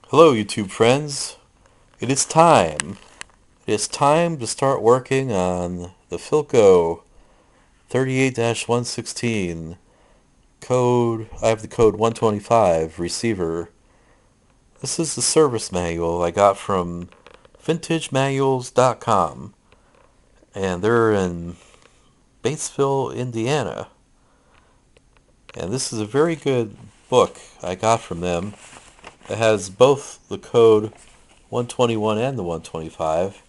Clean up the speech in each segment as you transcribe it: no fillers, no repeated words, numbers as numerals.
Hello, YouTube friends. It is time. It is time to start working on the Philco 38-116 code. I have the code 125 receiver. This is the service manual I got from vintagemanuals.com, and they're in Batesville, Indiana. And this is a very good book I got from them. It has both the code 121 and the 125.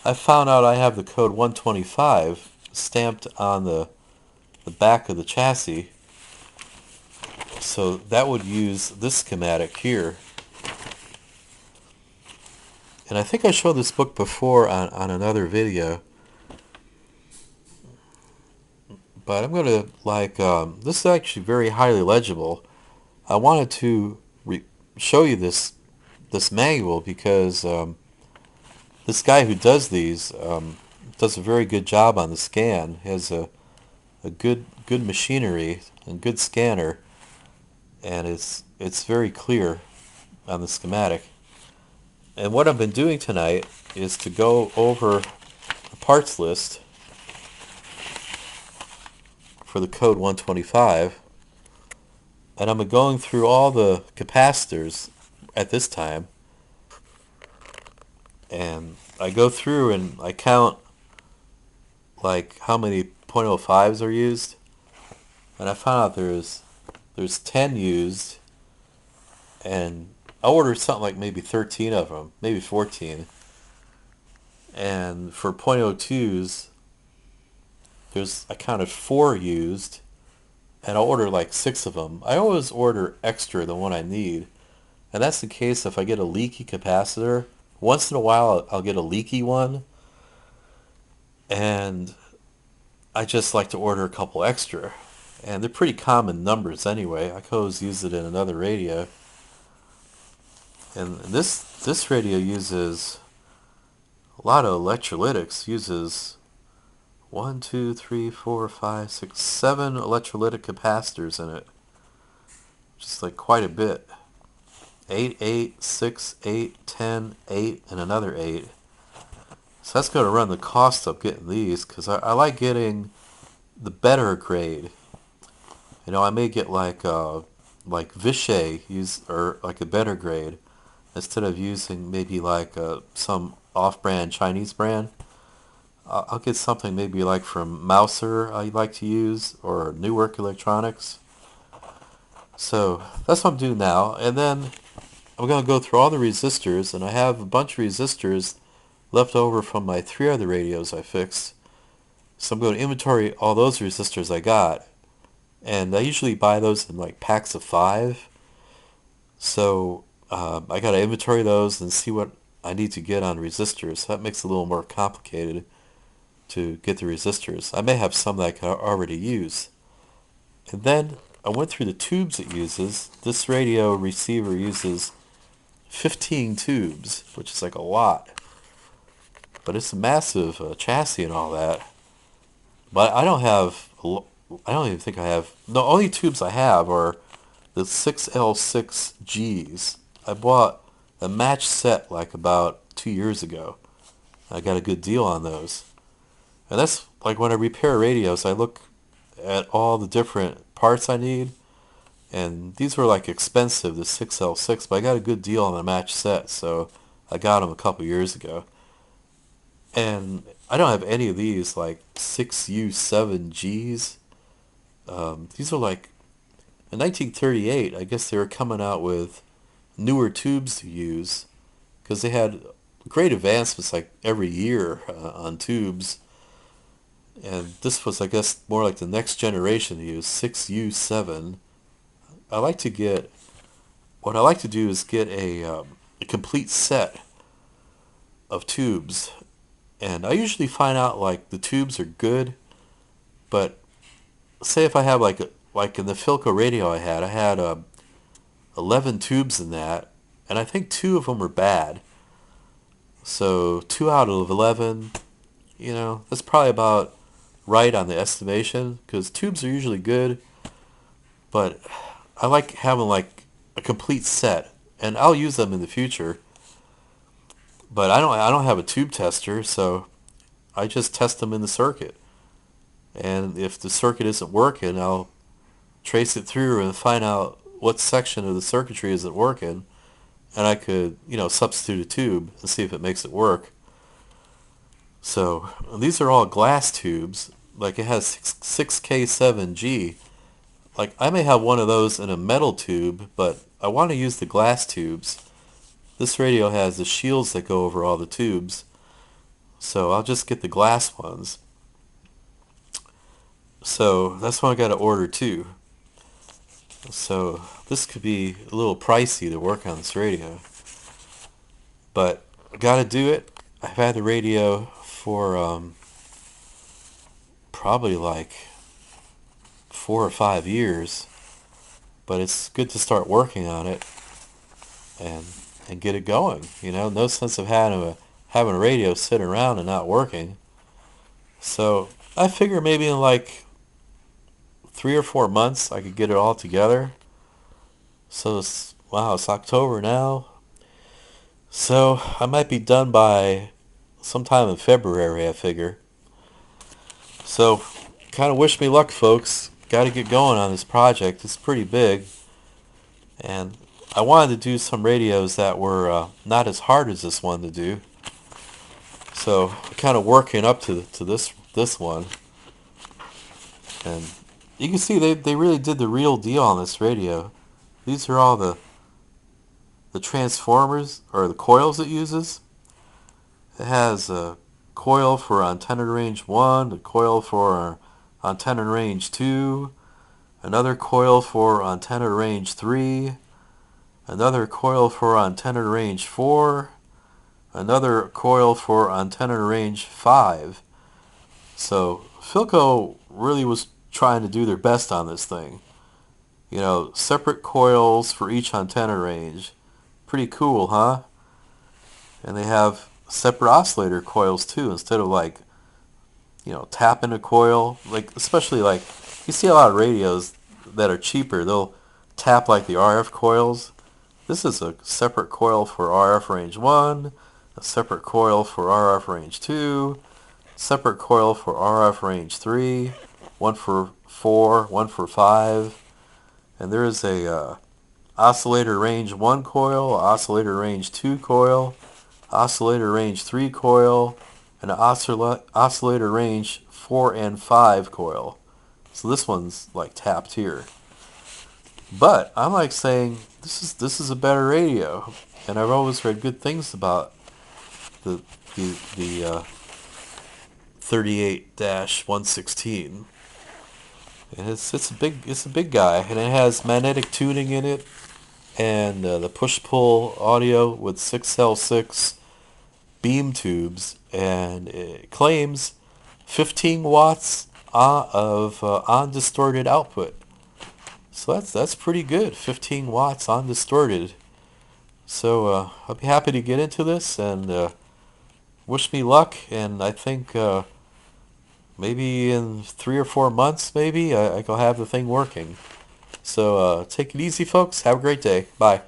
I found out I have the code 125 stamped on the back of the chassis, so that would use this schematic here. And I think I showed this book before on another video, but I'm going to, this is actually very highly legible. I wanted to show you this manual because this guy who does these does a very good job on the scan. He has a good machinery and good scanner, and it's very clear on the schematic. And what I've been doing tonight is to go over the parts list for the code 125, and I'm going through all the capacitors at this time, and I go through and I count like how many .05s are used, and I found out there's 10 used, and I ordered something like maybe 13 of them, maybe 14. And for .02s, I counted 4 used, and I ordered like 6 of them. I always order extra than what I need, and that's in case if I get a leaky capacitor. Once in a while, I'll get a leaky one, and I just like to order a couple extra. And they're pretty common numbers anyway. I could always use it in another radio. And this radio uses a lot of electrolytics. Uses 1, 2, 3, 4, 5, 6, 7 electrolytic capacitors in it. Just like quite a bit. 8, 8, 6, 8, 10, 8, and another 8. So that's going to run the cost up getting these, because I like getting the better grade. You know, I may get like Vichy or like a better grade, instead of using maybe like some off-brand Chinese brand. I'll get something maybe like from Mouser I like to use, or Newark Electronics. So that's what I'm doing now, and then I'm going to go through all the resistors, and I have a bunch of resistors left over from my 3 other radios I fixed. So I'm going to inventory all those resistors I got, and I usually buy those in like packs of 5. So I got to inventory those and see what I need to get on resistors. So that makes it a little more complicated to get the resistors. I may have some that I can already use. And then I went through the tubes it uses. This radio receiver uses 15 tubes, which is like a lot. But it's a massive chassis and all that. But I don't even think I have, the only tubes I have are the 6L6Gs. I bought a match set like about 2 years ago. I got a good deal on those. And that's like when I repair radios, I look at all the different parts I need. And these were like expensive, the 6L6, but I got a good deal on the match set, so I got them a couple years ago. And I don't have any of these like 6U7Gs. These are like, in 1938, I guess they were coming out with newer tubes to use, because they had great advancements like every year on tubes. And this was, I guess, more like the next generation to use, 6U7. What I like to do is get a complete set of tubes. And I usually find out like the tubes are good, but say if I have like in the Philco radio I had 11 tubes in that, and I think 2 of them were bad. So 2 out of 11, that's probably about right on the estimation, because tubes are usually good, but I like having like a complete set, and I'll use them in the future. But I don't have a tube tester, so I just test them in the circuit. And if the circuit isn't working, I'll trace it through and find out what section of the circuitry isn't working, and I could, substitute a tube and see if it makes it work. So these are all glass tubes. Like it has 6K7G. Like I may have one of those in a metal tube, but I want to use the glass tubes. This radio has the shields that go over all the tubes, so I'll just get the glass ones. So that's what I got to order too. So this could be a little pricey to work on this radio, but got to do it. I've had the radio for probably like 4 or 5 years, but it's good to start working on it and get it going. No sense of having a radio sitting around and not working. So I figure maybe in like 3 or 4 months I could get it all together. So it's October now. So I might be done by sometime in February, I figure. So kind of wish me luck, folks. Got to get going on this project. It's pretty big. And I wanted to do some radios that were not as hard as this one to do. So kind of working up to this one. And you can see they really did the real deal on this radio. These are all the transformers, or the coils it uses. It has a coil for antenna range 1, a coil for antenna range 2, another coil for antenna range 3, another coil for antenna range 4, another coil for antenna range 5. So Philco really was trying to do their best on this thing. Separate coils for each antenna range. Pretty cool, huh? And they have separate oscillator coils too, instead of like, tapping a coil. Like, especially like, you see a lot of radios that are cheaper, they'll tap like the RF coils. This is a separate coil for RF range 1, a separate coil for RF range 2, separate coil for RF range 3, one for 4, one for 5. And there is a oscillator range 1 coil, oscillator range 2 coil, oscillator range 3 coil, and an oscillator range 4 and 5 coil. So this one's like tapped here. But I'm like saying this is a better radio, and I've always read good things about the 38-116. And it's a big guy, and it has magnetic tuning in it, and the push-pull audio with 6L6 beam tubes, and it claims 15 watts of undistorted output. So that's pretty good, 15 watts undistorted. So I'll be happy to get into this, and wish me luck, and I think maybe in 3 or 4 months, maybe, I'll have the thing working. So take it easy, folks. Have a great day. Bye.